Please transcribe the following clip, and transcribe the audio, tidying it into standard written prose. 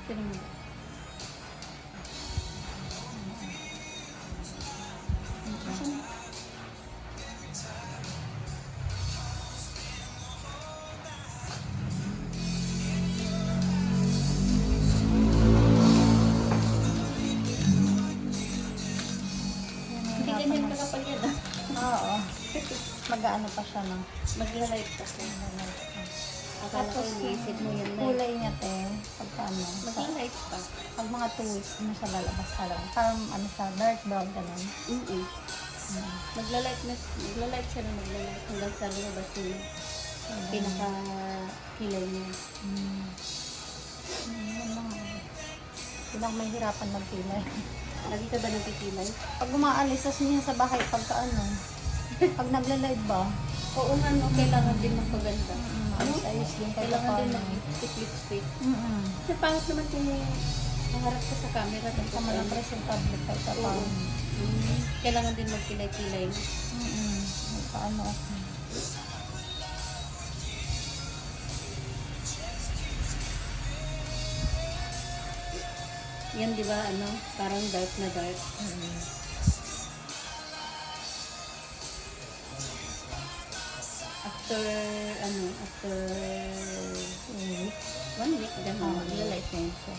Pero mo. Hindi ganyan kakapal yan ah. Oo. Mag-ano pa siya, no? Magla-light ka. Akala ko iniisip mo yun na. Kulay niya, te. Pagkano? Magla-light pa. Pag mga 2 weeks mo siya lalabas talaga. Parang ano siya, dark brown ganun. Magla-light siya na magla-light hanggang sa lumabas yung pinaka-kilay niya. Yun lang. Hindi lang mahirapan magpilay. Lagi ka ba nagpipilay? Pag umaalis, tas niya sa bahay, pagka ano, pag nagla-live ba, Oo nga, no, kailangan din magpaganda. ayos din kahit Kailangan din paano. mag-lipstick. Kasi pangit naman kung maharap ka sa camera. Sa Tapos mga presentable kahit paano. Kailangan din magkilay-kilay. May paano ako. Yan, di ba, ano, parang dark na dark. After 1 week, ganun, magla-light na yun siya.